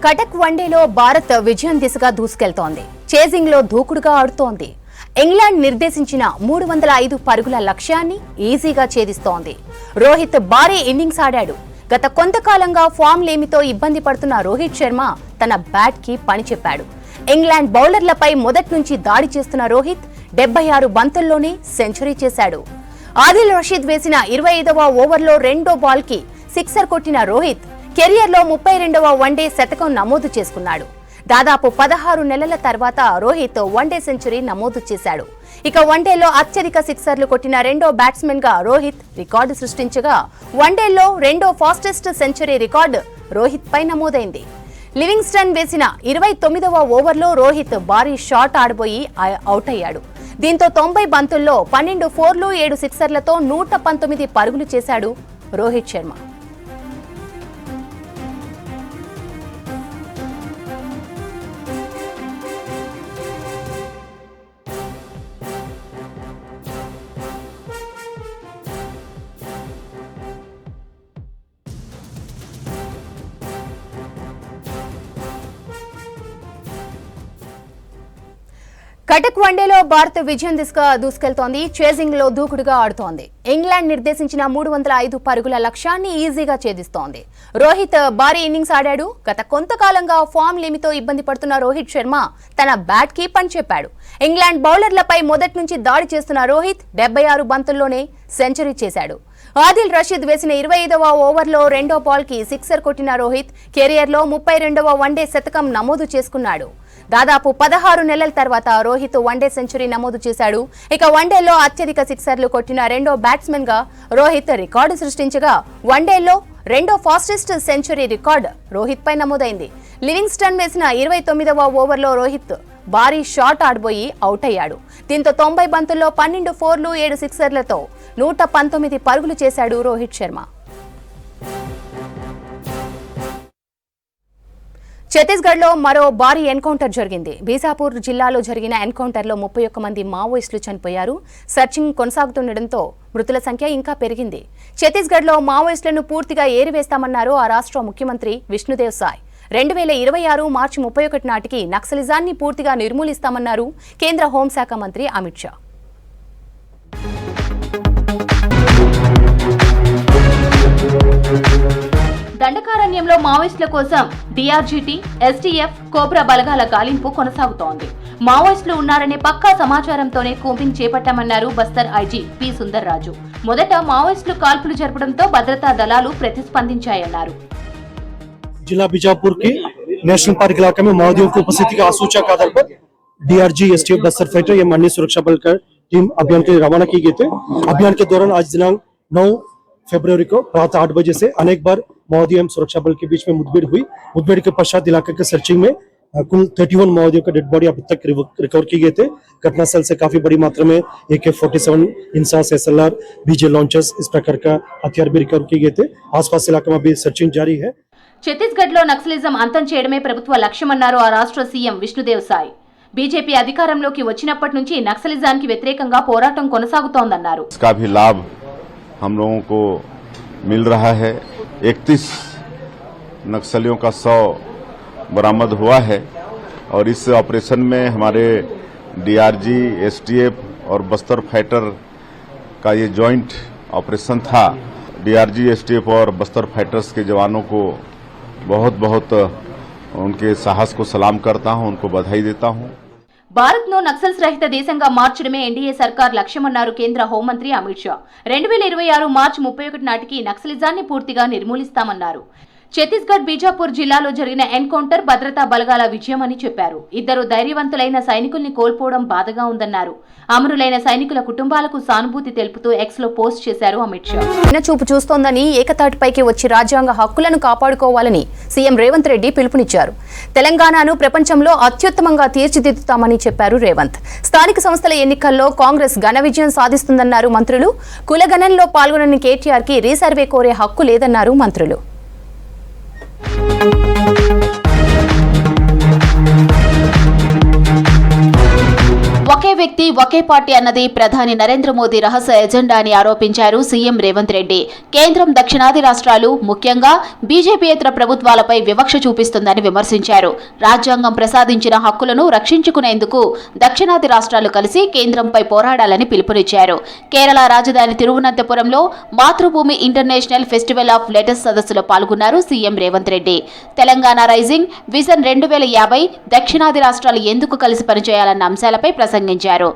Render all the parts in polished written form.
కటక్ వన్డేలో భారత్ విజయం దిశగా దూసుకెళ్తోంది. చేజింగ్ లో దూకుడుగా ఆడుతోంది. ఇంగ్లాండ్ నిర్దేశించిన 305 పరుగుల లక్ష్యాన్ని ఈజీగా ఛేదిస్తోంది. రోహిత్ భారీ ఇన్నింగ్స్ ఆడాడు. గత కొంతకాలంగా ఫామ్ లేమితో ఇబ్బంది పడుతున్న రోహిత్ శర్మ తన బ్యాట్ కి పని చెప్పాడు. ఇంగ్లాండ్ బౌలర్లపై మొదటి నుంచి దాడి చేస్తున్న రోహిత్ 76 బంతుల్లోనే సెంచరీ చేశాడు. ఆదిల్ రషీద్ వేసిన 25వ ఓవర్లో రెండో బాల్ కి సిక్సర్ కొట్టిన రోహిత్ కెరియర్లో 32వ వన్డే శతకం నమోదు చేసుకున్నాడు. దాదాపు 16 నెలల తర్వాత రోహిత్ వన్డే సెంచరీ నమోదు చేశాడు. ఇక వన్డేలో అత్యధిక సిక్సర్లు కొట్టిన రెండో బ్యాట్స్మెన్ గా రోహిత్ రికార్డు సృష్టించగా వన్డేలో రెండో ఫాస్టెస్ట్ సెంచరీ రికార్డు రోహిత్ పై నమోదైంది. లివింగ్స్టన్ వేసిన 29వ ఓవర్లో రోహిత్ భారీ షాట్ ఆడబోయి అవుట్ అయ్యాడు. దీంతో 90 బంతుల్లో 12 ఫోర్లు 7 సిక్సర్లతో 119 పరుగులు చేశాడు రోహిత్ శర్మ. కటక్ వన్డేలో భారత్ విజయం దిశగా దూసుకెళ్తోంది. చేజింగ్ లో దూకుడుగా ఆడుతోంది. ఇంగ్లాండ్ నిర్దేశించిన 305 పరుగుల లక్ష్యాన్ని ఈజీగా ఛేదిస్తోంది. రోహిత్ భారీ ఇన్నింగ్స్ ఆడాడు. గత కొంతకాలంగా ఫామ్ లేమితో ఇబ్బంది పడుతున్న రోహిత్ శర్మ తన బ్యాట్ కి పని చెప్పాడు. ఇంగ్లాండ్ బౌలర్లపై మొదటి నుంచి దాడి చేస్తున్న రోహిత్ 76 బంతుల్లోనే సెంచరీ చేశాడు. ఆదిల్ రషీద్ వేసిన 25వ ఓవర్లో రెండో బాల్ కి సిక్సర్ కొట్టిన రోహిత్ కెరియర్లో 32వ వన్డే శతకం నమోదు చేసుకున్నాడు. దాదాపు 16 నెలల తర్వాత రోహిత్ వన్డే సెంచరీ నమోదు చేశాడు. ఇక వన్డేలో అత్యధిక సిక్సర్లు కొట్టిన రెండో బ్యాట్స్మెన్ గా రోహిత్ రికార్డు సృష్టించగా వన్డేలో రెండో ఫాస్టెస్ట్ సెంచరీ రికార్డు రోహిత్ పై నమోదైంది. లివింగ్స్టన్ వేసిన 29వ ఓవర్లో రోహిత్ భారీ షాట్ ఆడబోయి అవుట్ అయ్యాడు. దీంతో 90 బంతుల్లో 12 ఫోర్లు 7 సిక్సర్లతో 119 పరుగులు చేశాడు రోహిత్ శర్మ. ఛత్తీస్గఢ్ లో మరో భారీ ఎన్కౌంటర్ జరిగింది. బీజాపూర్ జిల్లాలో జరిగిన ఎన్కౌంటర్ లో 31 మంది మావోయిస్టులు చనిపోయారు. సర్చింగ్ కొనసాగుతుండటంతో మృతుల సంఖ్య ఇంకా పెరిగింది. ఛత్తీస్గఢ్ లో మావోయిస్టులను పూర్తిగా ఏరివేస్తామన్నారు ఆ రాష్ట్ర ముఖ్యమంత్రి విష్ణుదేవ్ సాయ్. 2026 మార్చి 31 నాటికి నక్సలిజాన్ని పూర్తిగా నిర్మూలిస్తామన్నారు కేంద్ర హోంశాఖ మంత్రి అమిత్ షా. దండకారణ్యంలో మావోయిస్టుల కోసం డిఆర్జీటీ, ఎస్టీఎఫ్, కోబ్రా బలగాల గాలింపు కొనసాగుతోంది. మావోయిస్టులు ఉన్నారనే పక్కా సమాచారంతోనే కూంబింగ్ చేపట్టామన్నారు బస్తర్ ఐజీ పి సుందర్ రాజు. మొదట మావోయిస్టులు కాల్పులు జరపడంతో భద్రతా దళాలు ప్రతిస్పందించాయన్నారు. जिला बीजापुर के नेशनल पार्क इलाके में माओवादियों की उपस्थिति के आसूचना के आधार पर डीआरजी, एसटीएफ, बस्तर फाइटर एवं अन्य सुरक्षा बल का टीम अभियान के लिए रवाना की गए थे। अभियान के दौरान आज दिनांक 9 फरवरी को प्रातः 8 बजे से अनेक बार माओवादी एवं सुरक्षा बल के बीच में मुठभेड़ हुई। मुठभेड़ के पश्चात इलाके के सर्चिंग में कुल 31 माओवादियों का डेड बॉडी अब तक रिकवर किए गए थे। घटनास्थल से काफी बड़ी मात्रा में AK-47, INSAS, SLR, BJ launchers इस प्रकार का हथियार भी रिकवर किए गए थे। आसपास इलाके में अभी सर्चिंग जारी है। ఛత్తీస్గఢ్ లో నక్సలిజం అంతం చేయడమే ప్రభుత్వ లక్ష్యమన్నారు ఆ రాష్ట్ర సీఎం విష్ణుదేవ్ సాయ్. బీజేపీ అధికారంలోకి వచ్చినప్పటి నుంచి నక్సలిజానికి వ్యతిరేకంగా పోరాటం కొనసాగుతోందన్నారు. इसका भी लाभ हम लोगों को मिल रहा है। 31 नक्सलियों का 100 बरामद हुआ है और इस ऑपरेशन में हमारे डीआरजी, एसटीएफ और बस्तर फाइटर का ये जॉइंट ऑपरेशन था। डीआरजी, एसटीएफ और बस्तर फाइटर्स के जवानों को बहुत बहुत उनके साहस को सलाम करता हूं, उनको बधाई देता हूं। భారత్ ను నక్సల్స్ రహిత దేశంగా మార్చడమే ఎన్డీఏ సర్కార్ లక్ష్యమన్నారు కేంద్ర హోంమంత్రి అమిత్ షా. 2026 మార్చి 31 నాటికి నక్సలిజాన్ని పూర్తిగా నిర్మూలిస్తామన్నారు. ఛత్తీస్గఢ్ బీజాపూర్ జిల్లాలో జరిగిన ఎన్కౌంటర్ భద్రతా బలగాల విజయమని చెప్పారు. ఇద్దరు ధైర్యవంతులైన సైనికుల్ని కోల్పోవడం బాధగా ఉందన్నారు. అమరులైన సైనికుల కుటుంబాలకు సానుభూతి తెలుపుతూ ఎక్స్ లో పోస్ట్ చేశారు అమిత్ షా. చూపు చూస్తోందని ఏకతాటిపైకి వచ్చి రాజ్యాంగ హక్కులను కాపాడుకోవాలని సీఎం రేవంత్ రెడ్డి పిలుపునిచ్చారు. తెలంగాణను ప్రపంచంలో అత్యుత్తమంగా తీర్చిదిద్దుతామని చెప్పారు రేవంత్. స్థానిక సంస్థల ఎన్నికల్లో కాంగ్రెస్ ఘన విజయం సాధిస్తుందన్నారు మంత్రులు. కులగణనలో పాల్గొనని కేటీఆర్ కి రీసర్వే కోరే హక్కు లేదన్నారు మంత్రులు. ఒకే వ్యక్తి వ్యక్తి ఒకే పార్టీ అన్నది ప్రధాని నరేంద్ర మోదీ రహస్య ఎజెండా అని ఆరోపించారు సీఎం రేవంత్ రెడ్డి. కేంద్రం దక్షిణాది రాష్ట్రాలు ముఖ్యంగా బీజేపీయేతర ప్రభుత్వాలపై వివక్ష చూపిస్తుందని విమర్శించారు. రాజ్యాంగం ప్రసాదించిన హక్కులను రక్షించుకునేందుకు దక్షిణాది రాష్ట్రాలు కలిసి కేంద్రంపై పోరాడాలని పిలుపునిచ్చారు. కేరళ రాజధాని తిరువనంతపురంలో మాతృభూమి ఇంటర్నేషనల్ ఫెస్టివల్ ఆఫ్ లెటర్స్ సదస్సులో పాల్గొన్నారు CM Revanth Reddy. Telangana rising vision 2050 దక్షిణాది రాష్ట్రాలు ఎందుకు కలిసి పనిచేయాలన్న అంశాలపై ప్రసంగించారు.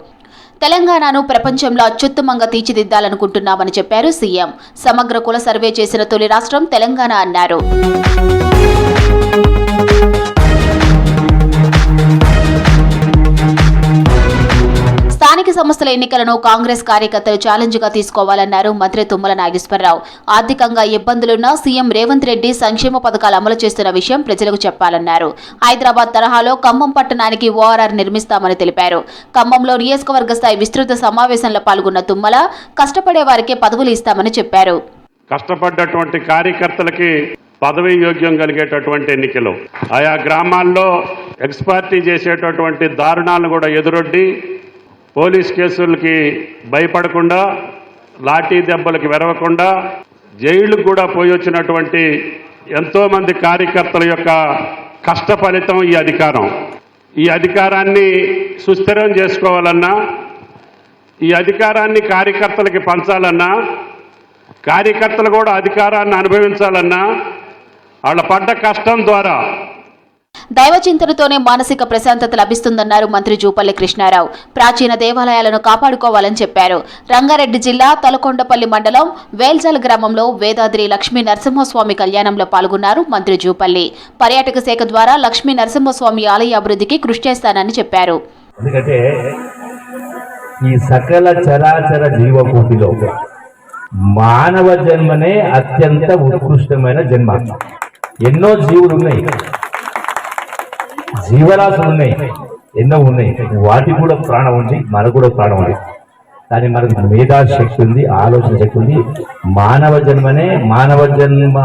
తెలంగాణను ప్రపంచంలో అత్యుత్తమంగా తీర్చిదిద్దాలనుకుంటున్నామని చెప్పారు సీఎం. సమగ్ర కుల సర్వే చేసిన తొలి రాష్ట్రం తెలంగాణ అన్నారు. స్థానిక సంస్థల ఎన్నికలను కాంగ్రెస్ కార్యకర్తలు ఛాలెంజ్గా తీసుకోవాలన్నారు మంత్రి తుమ్మల నాగేశ్వరరావు. ఆర్థికంగా ఇబ్బందులున్న సీఎం రేవంత్ రెడ్డి సంక్షేమ పథకాలు అమలు చేస్తున్న విషయం ప్రజలకు చెప్పాలన్నారు. హైదరాబాద్ తరహాలో ఖమ్మం పట్టణానికి ఓఆర్ఆర్ నిర్మిస్తామని తెలిపారు. ఖమ్మంలో నియోజకవర్గ స్థాయి విస్తృత సమావేశంలో పాల్గొన్న తుమ్మల కష్టపడే వారికే పదవులు ఇస్తామని చెప్పారు. కష్టపడ్డటువంటి కార్యకర్తలకి పదవి యోగ్యం కలిగేటటువంటి ఎన్నికలు, ఆయా గ్రామాల్లో ఎక్స్పార్టీ చేసేటటువంటి దారుణాలను కూడా ఎదురొడ్డి పోలీస్ కేసులకి భయపడకుండా, లాఠీ దెబ్బలకి వెరవకుండా, జైళ్లకు కూడా పోయి వచ్చినటువంటి ఎంతోమంది కార్యకర్తల యొక్క కష్ట ఫలితం ఈ అధికారం. ఈ అధికారాన్ని సుస్థిరం చేసుకోవాలన్నా, ఈ అధికారాన్ని కార్యకర్తలకి పంచాలన్నా, కార్యకర్తలు కూడా అధికారాన్ని అనుభవించాలన్నా వాళ్ళ పడ్డ కష్టం ద్వారా దైవచింతనతోనే మానసిక ప్రశాంతత లభిస్తుందన్నారు మంత్రి జూపల్లి కృష్ణారావు. ప్రాచీన దేవాలయాలను కాపాడుకోవాలని చెప్పారు. రంగారెడ్డి జిల్లా తలకొండపల్లి మండలం వేల్జల్ గ్రామంలో వేదాద్రి లక్ష్మీ నరసింహస్వామి కళ్యాణంలో పాల్గొన్నారు మంత్రి జూపల్లి. పర్యాటక శాఖ ద్వారా లక్ష్మీ నరసింహస్వామి ఆలయ అభివృద్ధికి కృషి చేస్తానని చెప్పారు. ఎందుకంటే ఈ సకల చరాచర జీవకోటిలో మానవ జన్మనే అత్యంత ఉత్కృష్టమైన జన్మ. ఎన్నో జీవులు ఉన్నాయి, జీవరాశులు ఉన్నాయి, ఎన్నో ఉన్నాయి. వాటికి కూడా ప్రాణం ఉంది, మనకు కూడా ప్రాణం ఉంది. కానీ మనకు మేధాశక్తి ఉంది, ఆలోచన శక్తి ఉంది. మానవ జన్మ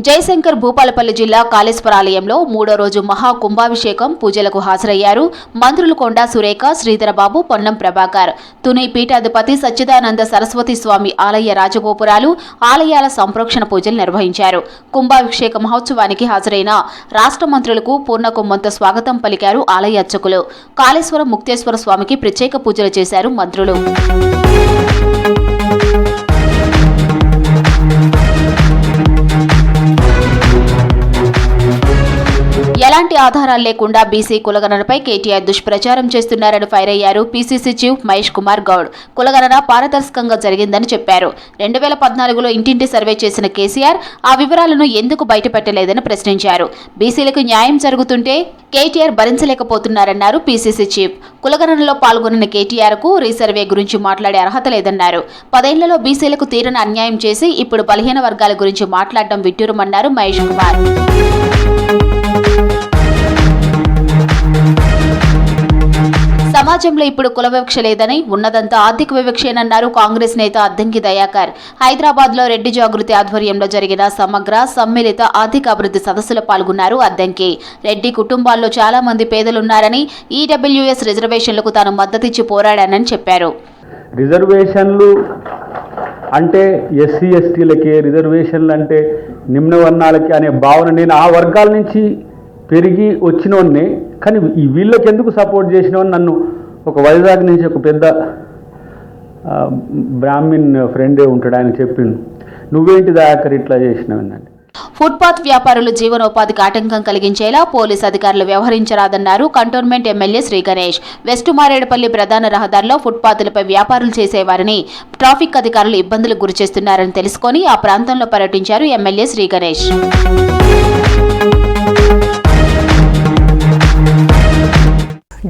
జయశంకర్ భూపాలపల్లి జిల్లా కాళేశ్వర ఆలయంలో 3వ రోజు మహా కుంభాభిషేకం పూజలకు హాజరయ్యారు మంత్రులు కొండా సురేఖ, శ్రీధరబాబు, పొన్నం ప్రభాకర్. తుని పీఠాధిపతి సచ్చిదానంద సరస్వతి స్వామి ఆలయ రాజగోపురాలు, ఆలయాల సంప్రోక్షణ పూజలు నిర్వహించారు. కుంభాభిషేక మహోత్సవానికి హాజరైన రాష్ట్ర మంత్రులకు పూర్ణకుంభంతో స్వాగతం పలికారు ఆలయ అర్చకులు. కాళేశ్వరం ముక్తేశ్వర స్వామికి ప్రత్యేక పూజలు చేశారు మంత్రులు. ఎలాంటి ఆధారాలు లేకుండా బీసీ కులగణనపై కేటీఆర్ దుష్ప్రచారం చేస్తున్నారని ఫైర్ అయ్యారు పీసీసీ చీఫ్ మహేష్ కుమార్ గౌడ్. కులగణన పారదర్శకంగా జరిగిందని చెప్పారు. 2014లో ఇంటింటి సర్వే చేసిన కేసీఆర్ ఆ వివరాలను ఎందుకు బయటపెట్టలేదని ప్రశ్నించారు. బీసీలకు న్యాయం జరుగుతుంటే కేటీఆర్ భరించలేకపోతున్నారన్నారు పీసీసీ చీఫ్. కులగణనలో పాల్గొన్న కేటీఆర్కు రీసర్వే గురించి మాట్లాడే అర్హత లేదన్నారు. 10 ఏళ్లలో బీసీలకు తీరని అన్యాయం చేసి ఇప్పుడు బలహీన వర్గాల గురించి మాట్లాడడం విడ్డూరమన్నారు మహేష్ కుమార్. సమాజంలో ఇప్పుడు కుల వివక్ష లేదని, ఉన్నదంతా ఆర్థిక వివక్షేనన్నారు కాంగ్రెస్ నేత అద్దంకి దయాకర్. హైదరాబాద్ లో రెడ్డి జాగృతి ఆధ్వర్యంలో జరిగిన సమగ్ర సమ్మిళిత ఆర్థిక అభివృద్ధి సదస్సులో పాల్గొన్నారు అద్దంకి. రెడ్డి కుటుంబాల్లో చాలా మంది పేదలున్నారని, ఈడబ్ల్యూఎస్ రిజర్వేషన్లకు తాను మద్దతిచ్చి పోరాడానని చెప్పారు. రిజర్వేషన్లు అంటే ఎస్సీ ఎస్టీలకే, రిజర్వేషన్లు అంటే నిమ్న వర్ణాలకి అనే భావన, నేను ఆ వర్గాల నుంచి పెరిగి వచ్చినోన్నే, కానీ వీళ్ళకి ఎందుకు సపోర్ట్ చేసినవని నన్ను ఒక వైజాగ్ నుంచి ఒక పెద్ద బ్రాహ్మిన్ ఫ్రెండే ఉంటాడు, ఆయన చెప్పిండు, నువ్వేంటి దయాకర్ ఇట్లా చేసినావనండి. ఫుట్పాత్ వ్యాపారులు జీవనోపాధికి ఆటంకం కలిగించేలా పోలీసు అధికారులు వ్యవహరించరాదన్నారు cantonment MLA Sri Ganesh. West Marredpally ప్రధాన రహదారిలో ఫుట్పాత్లపై వ్యాపారులు చేసేవారిని ట్రాఫిక్ అధికారులు ఇబ్బందులకు గురిచేస్తున్నారని తెలుసుకొని ఆ ప్రాంతంలో పర్యటించారు ఎమ్మెల్యే శ్రీ గణేష్.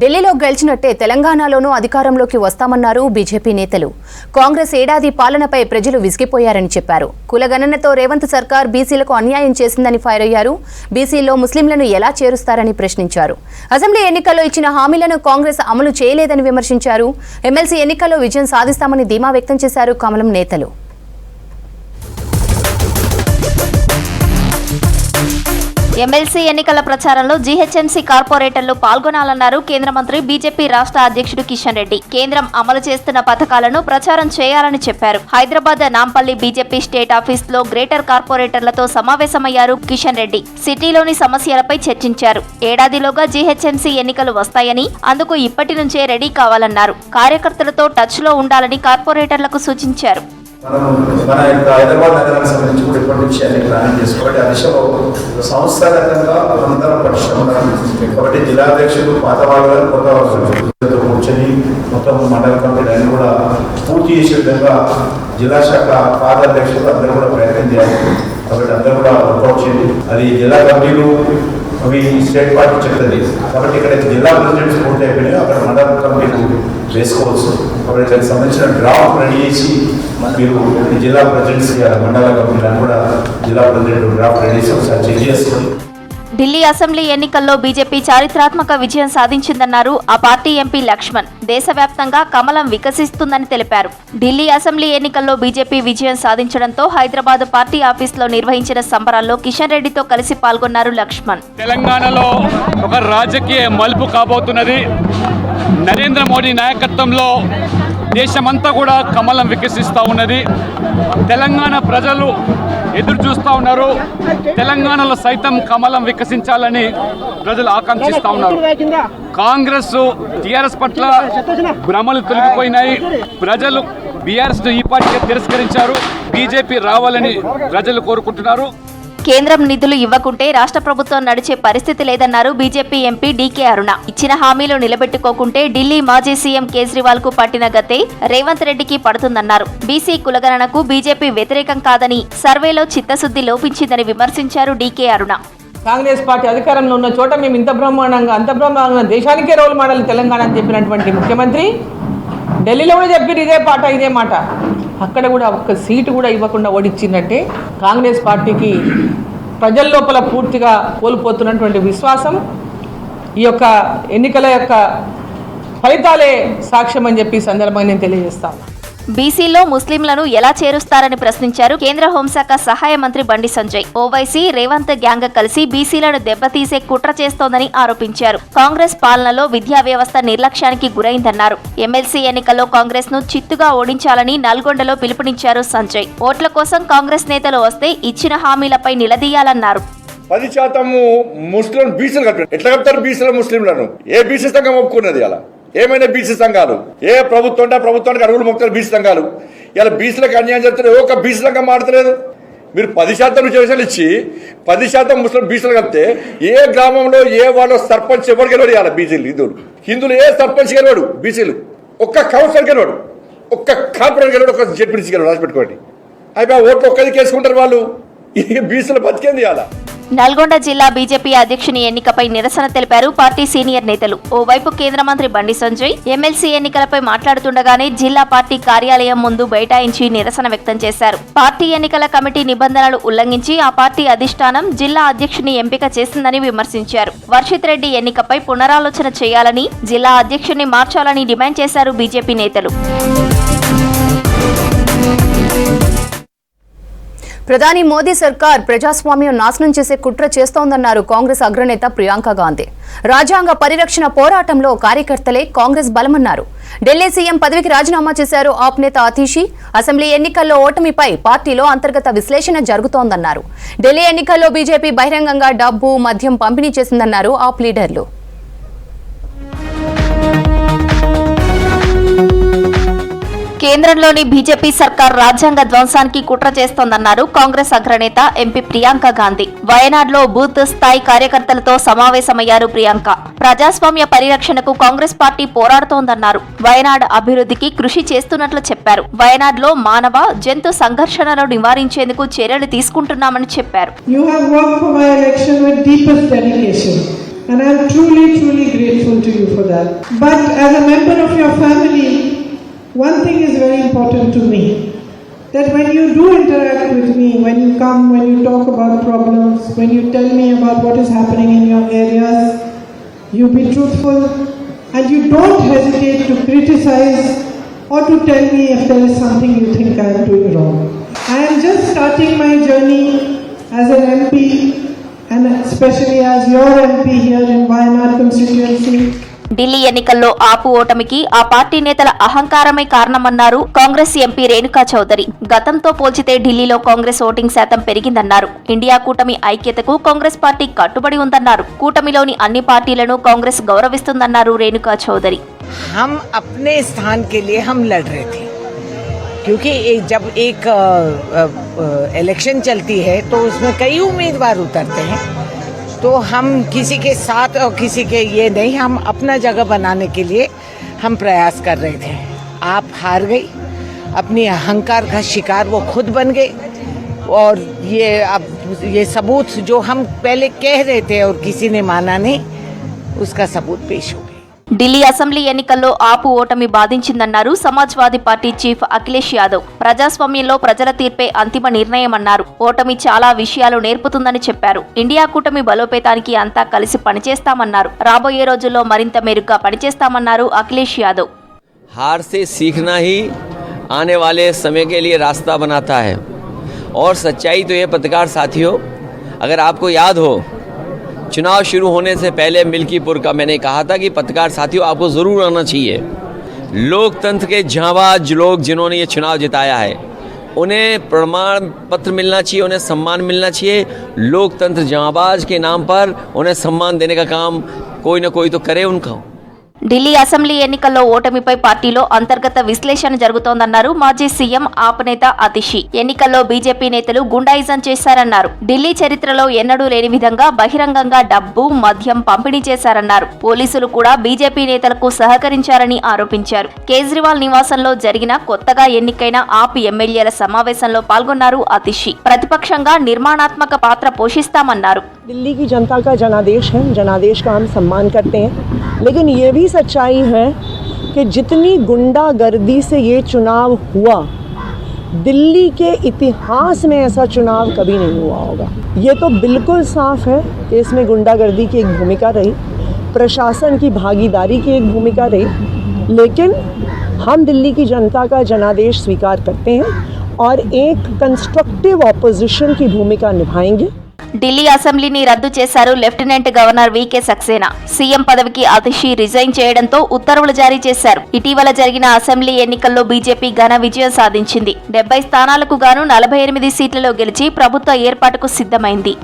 ఢిల్లీలో గెలిచినట్టే తెలంగాణలోనూ అధికారంలోకి వస్తామన్నారు బీజేపీ నేతలు. కాంగ్రెస్ ఏడాది పాలనపై ప్రజలు విసిగిపోయారని చెప్పారు. కులగణనతో రేవంత్ సర్కార్ బీసీలకు అన్యాయం చేసిందని ఫైర్ అయ్యారు. బీసీల్లో ముస్లింలను ఎలా చేరుస్తారని ప్రశ్నించారు. అసెంబ్లీ ఎన్నికల్లో ఇచ్చిన హామీలను కాంగ్రెస్ అమలు చేయలేదని విమర్శించారు. ఎమ్మెల్సీ ఎన్నికల్లో విజయం సాధిస్తామని ధీమా వ్యక్తం చేశారు కమలం నేతలు. ఎమ్మెల్సీ ఎన్నికల ప్రచారంలో జీహెచ్ఎంసీ కార్పొరేటర్లు పాల్గొనాలన్నారు కేంద్ర మంత్రి బీజేపీ రాష్ట్ర అధ్యక్షుడు కిషన్ రెడ్డి. కేంద్రం అమలు చేస్తున్న పథకాలను ప్రచారం చేయాలని చెప్పారు. Hyderabad Nampally BJP state office లో గ్రేటర్ కార్పొరేటర్లతో సమావేశమయ్యారు కిషన్ రెడ్డి. సిటీలోని సమస్యలపై చర్చించారు. ఏడాదిలోగా జీహెచ్ఎంసీ ఎన్నికలు వస్తాయని, అందుకు ఇప్పటి నుంచే రెడీ కావాలన్నారు. కార్యకర్తలతో టచ్ లో ఉండాలని కార్పొరేటర్లకు సూచించారు. మన యొక్క హైదరాబాద్ నగరానికి సంబంధించి కూడా ఇప్పటి నుంచి అన్ని ప్లానింగ్ చేసుకోవాలి. ఆ దిశలో సంస్థాగతంగా అందరం పరిశ్రమలు కాబట్టి జిల్లాధ్యక్షులు పాత వాళ్ళు కొత్త వాళ్ళు కూర్చొని మొత్తం మండల కమిటీ అన్ని కూడా పూర్తి చేసే విధంగా జిల్లా శాఖ పాత అధ్యక్షులు అందరూ కూడా ప్రయత్నం చేయాలి. కాబట్టి అందరూ కూడా వర్కౌట్ చేయండి. అది జిల్లా కమిటీలు అవి స్టేట్ పార్టీ చెప్తుంది. కాబట్టి ఇక్కడ జిల్లా ప్రెసిడెంట్స్ పూర్తి అయిపోయినాయి, అక్కడ మండల కమిటీలు వేసుకోవచ్చు. కాబట్టి దానికి సంబంధించిన డ్రాఫ్ట్ రెడీ చేసి మీరు జిల్లా ప్రెసిడెంట్స్ మండల కమిటీలను కూడా జిల్లా ప్రెసిడెంట్ డ్రాఫ్ట్ రెడీ చేసి ఒకసారి చెక్ చేసుకోండి. ఢిల్లీ అసెంబ్లీ ఎన్నికల్లో బీజేపీ చారిత్రాత్మక విజయం సాధించిందన్నారు ఆ పార్టీ ఎంపీ లక్ష్మణ్. దేశవ్యాప్తంగా కమలం వికసిస్తుందని తెలిపారు. ఢిల్లీ అసెంబ్లీ ఎన్నికల్లో బీజేపీ విజయం సాధించడంతో హైదరాబాద్ పార్టీ ఆఫీసులో నిర్వహించిన సంబరాల్లో కిషన్ రెడ్డితో కలిసి పాల్గొన్నారు లక్ష్మణ్. తెలంగాణలో ఒక రాజకీయ మలుపు కాబోతున్నది. నరేంద్ర మోడీ నాయకత్వంలో దేశమంతా కూడా కమలం వికసిస్తూ ఉన్నది. తెలంగాణ ప్రజలు ఎదురు చూస్తూ ఉన్నారు. తెలంగాణలో సైతం కమలం వికసించాలని ప్రజలు ఆకాంక్షిస్తూ ఉన్నారు. కాంగ్రెస్ టీఆర్ఎస్ పట్ల భ్రమలు తొలగిపోయినాయి. ప్రజలు బీఆర్ఎస్ ఈ పార్టీగా తిరస్కరించారు. బీజేపీ రావాలని ప్రజలు కోరుకుంటున్నారు. కేంద్రం నిధులు ఇవ్వకుంటే రాష్ట్ర ప్రభుత్వం నడిచే పరిస్థితి లేదన్నారు బీజేపీ ఎంపీ డీకే అరుణ. ఇచ్చిన హామీలు నిలబెట్టుకోకుంటే ఢిల్లీ మాజీ సీఎం కేజ్రీవాల్ కు పట్టిన గతే రేవంత్ రెడ్డికి పడుతుందన్నారు. బీసీ కులగణనకు బీజేపీ వ్యతిరేకం కాదని, సర్వేలో చిత్తశుద్ధి లోపించిందని విమర్శించారు డీకే అరుణ. కాంగ్రెస్ పార్టీ అధికారంలో ఉన్న చోట మేము అంత బ్రహ్మాండంగా దేశానికే రోల్ మోడల్ తెలంగాణ అని చెప్పినటువంటి ముఖ్యమంత్రి ఢిల్లీలో కూడా చెప్పారు ఇదే మాట. అక్కడ కూడా ఒక్క సీటు కూడా ఇవ్వకుండా ఓడించిందంటే కాంగ్రెస్ పార్టీకి ప్రజల లోపల పూర్తిగా కోల్పోతున్నటువంటి విశ్వాసం ఈ యొక్క ఎన్నికల యొక్క ఫలితాలే సాక్ష్యం అని చెప్పి సందర్భంగా నేను తెలియజేస్తాను. బీసీలో ముస్లింలను ఎలా చేరుస్తారని ప్రశ్నించారు కేంద్ర హోంశాఖ సహాయ మంత్రి బండి సంజయ్. ఓవైసీ రేవంత్ గ్యాంగ్ కలిసి బీసీలను దెబ్బతీసే కుట్ర చేస్తోందని ఆరోపించారు. కాంగ్రెస్ పాలనలో విద్యా వ్యవస్థ నిర్లక్ష్యానికి గురైందన్నారు. ఎమ్మెల్సీ ఎన్నికల్లో కాంగ్రెస్ ను చిత్తుగా ఓడించాలని నల్గొండలో పిలుపునిచ్చారు సంజయ్. ఓట్ల కోసం కాంగ్రెస్ నేతలు వస్తే ఇచ్చిన హామీలపై నిలదీయాలన్నారు. 10% ముస్లిం బీసీలు కట్టారు. ఎట్లా కట్టారు బీసీల ముస్లింలను? ఏ బీసీ సంఘం ఒప్పుకున్నది? అలా ఏమైనా బీసీ సంఘాలు ఏ ప్రభుత్వం అంటే ప్రభుత్వానికి అడుగులు మొక్కుతారు బీసీ సంఘాలు. ఇలా బీసీలకు అన్యాయం చేస్తారు. ఒక బీసీ సంఘం మాడతలేదు. మీరు 10% రిజర్వేషన్లు ఇచ్చి 10% ముస్లిం బీసీలు కలిపితే ఏ గ్రామంలో ఏ వాళ్ళ సర్పంచ్ ఎవరు గెలవడు? ఇలా బీసీలు హిందువులు ఏ సర్పంచ్ గెలవాడు? బీసీలు ఒక్క కౌన్సిలర్ గెలవాడు, ఒక్క కార్పొరేటర్ గెలవాడు, ఒక్క జెడ్పీసీ గెలవాడు. రాసి పెట్టుకోండి. అయిపోయి ఓట్లు ఒక్కరికి వేసుకుంటారు వాళ్ళు. బీసీలు బతికేంది అలా. నల్గొండ జిల్లా బీజేపీ అధ్యక్షుని ఎన్నికపై నిరసన తెలిపారు పార్టీ సీనియర్ నేతలు. ఓవైపు కేంద్ర మంత్రి బండి సంజయ్ ఎమ్మెల్సీ ఎన్నికలపై మాట్లాడుతుండగానే జిల్లా పార్టీ కార్యాలయం ముందు బైఠాయించి నిరసన వ్యక్తం చేశారు. పార్టీ ఎన్నికల కమిటీ నిబంధనలు ఉల్లంఘించి ఆ పార్టీ అధిష్టానం జిల్లా అధ్యక్షుని ఎంపిక చేసిందని విమర్శించారు. వర్షిత్ రెడ్డి ఎన్నికపై పునరాలోచన చేయాలని, జిల్లా అధ్యక్షుని మార్చాలని డిమాండ్ చేశారు బీజేపీ నేతలు. ప్రధాని మోదీ సర్కార్ ప్రజాస్వామ్యం నాశనం చేసే కుట్ర చేస్తోందన్నారు కాంగ్రెస్ అగ్రనేత ప్రియాంక గాంధీ. రాజ్యాంగ పరిరక్షణ పోరాటంలో కార్యకర్తలే కాంగ్రెస్ బలమన్నారు. ఢిల్లీ సీఎం పదవికి రాజీనామా చేశారు ఆప్ నేత అతీషి. అసెంబ్లీ ఎన్నికల్లో ఓటమిపై పార్టీలో అంతర్గత విశ్లేషణ జరుగుతోందన్నారు. ఢిల్లీ ఎన్నికల్లో బీజేపీ బహిరంగంగా డబ్బు, మద్యం పంపిణీ చేసిందన్నారు ఆప్ లీడర్లు. కేంద్రంలోని బీజేపీ సర్కార్ రాజ్యాంగ ధ్వంసానికి కుట్ర చేస్తోందన్నారు కాంగ్రెస్ అగ్రనేత ఎంపీ ప్రియాంక గాంధీ. వయనాడ్లో బూత్ స్థాయి కార్యకర్తలతో సమావేశమయ్యారు ప్రియాంక. ప్రజాస్వామ్య పరిరక్షణకు కాంగ్రెస్ పార్టీ పోరాడుతోందన్నారు. వయనాడ్ అభివృద్ధికి కృషి చేస్తున్నట్లు చెప్పారు. వయనాడ్లో మానవ జంతు సంఘర్షణను నివారించేందుకు చర్యలు తీసుకుంటున్నామని చెప్పారు. And I am truly grateful to you for that. But as a member of your family, one thing is very important to me, that when you do interact with me, when you come, when you talk about problems, when you tell me about what is happening in your areas, you be truthful and you don't hesitate to criticize or to tell me if there is something you think I am doing wrong. I am just starting my journey as an MP and especially as your MP here in Wayanad constituency. Delhi ఎన్నికల్లో ఆపు ఓటమికి ఆ party నేతల అహంకారమే కారణమన్నారు Congress MP Renuka Chowdary. గతంతో పోల్చితే ఢిల్లీలో Congress voting శాతం పెరిగిందన్నారు. India కూటమి ఐక్యతకు కాంగ్రెస్ పార్టీ కట్టుబడి ఉందన్నారు. కూటమిలోని అన్ని పార్టీలను కాంగ్రెస్ గౌరవిస్తుందన్నారు రేణుకా చౌదరి. हम अपने स्थान के लिए हम लड़ रहे थे, क्योंकि जब एक इलेक्शन चलती है तो उसमें कई उम्मीदवार उतरते हैं, तो हम किसी के साथ और किसी के ये नहीं, हम अपना जगह बनाने के लिए हम प्रयास कर रहे थे. आप हार गई, अपनी अहंकार का शिकार वो खुद बन गए, और ये अब ये सबूत जो हम पहले कह रहे थे और किसी ने माना नहीं, उसका सबूत पेश हो गया. ఢిల్లీ అసెంబ్లీ ఎన్నికల్లో ఆపు ఓటమి బాధించిందన్నారు సమాజ్వాదీ పార్టీ చీఫ్ అఖిలేష్ యాదవ్. ప్రజాస్వామ్యంలో ప్రజల తీర్పే అంతిమ నిర్ణయమన్నారు. ఓటమి చాలా విషయాలు నేర్పుతుందని చెప్పారు. ఇండియా కూటమి బలోపేతానికి అంతా కలిసి పనిచేస్తామన్నారు. రాబోయే రోజుల్లో మరింత మెరుగ్గా పనిచేస్తామన్నారు అఖిలేష్ యాదవ్. हार से सीखना ही आने वाले समय के लिए रास्ता बनाता है, और सच्चाई तो ये पत्रकार साथियों, अगर आपको याद हो चुनाव शुरू होने से पहले मिल्कीपुर का मैंने कहा था कि पत्रकार साथियों आपको ज़रूर आना चाहिए. लोकतंत्र के जांबाज लोग जिन्होंने ये चुनाव जिताया है उन्हें प्रमाण पत्र मिलना चाहिए, उन्हें सम्मान मिलना चाहिए. लोकतंत्र जांबाज के नाम पर उन्हें सम्मान देने का काम कोई ना कोई तो करे उनका. ఢిల్లీ అసెంబ్లీ ఎన్నికల్లో ఓటమిపై పార్టీలో అంతర్గత విశ్లేషణ జరుగుతోందన్నారు మాజీ సీఎం ఆప్ నేత అతిషి. ఎన్నికల్లో బీజేపీ నేతలు గుండాయిజం చేశారన్నారు. ఢిల్లీ చరిత్రలో ఎన్నడూ లేని విధంగా బహిరంగంగా డబ్బు, మద్యం పంపిణీ చేశారన్నారు. పోలీసులు కూడా బీజేపీ నేతలకు సహకరించారని ఆరోపించారు. కేజ్రీవాల్ నివాసంలో జరిగిన కొత్తగా ఎన్నికైన ఆప్ ఎమ్మెల్యేల సమావేశంలో పాల్గొన్నారు అతిషి. ప్రతిపక్షంగా నిర్మాణాత్మక పాత్ర పోషిస్తామన్నారు. दिल्ली की जनता का जनादेश है, जनादेश का हम सम्मान करते हैं, लेकिन ये भी सच्चाई है कि जितनी गुंडागर्दी से ये चुनाव हुआ, दिल्ली के इतिहास में ऐसा चुनाव कभी नहीं हुआ होगा. ये तो बिल्कुल साफ है कि इसमें गुंडागर्दी की एक भूमिका रही, प्रशासन की भागीदारी की एक भूमिका रही, लेकिन हम दिल्ली की जनता का जनादेश स्वीकार करते हैं और एक कंस्ट्रक्टिव ऑपोजिशन की भूमिका निभाएंगे. ఢిల్లీ అసెంబ్లీని రద్దు చేశారు లెఫ్టినెంట్ గవర్నర్ వీకే సక్సేనా. సీఎం పదవికి అతిషి రిజైన్ చేయడంతో ఉత్తర్వులు జారీ చేశారు. ఇటీవల జరిగిన అసెంబ్లీ ఎన్నికల్లో బీజేపీ ఘన విజయం సాధించింది. 70 స్థానాలకు గాను 48 సీట్లలో గెలిచి ప్రభుత్వ ఏర్పాటుకు సిద్ధమైంది.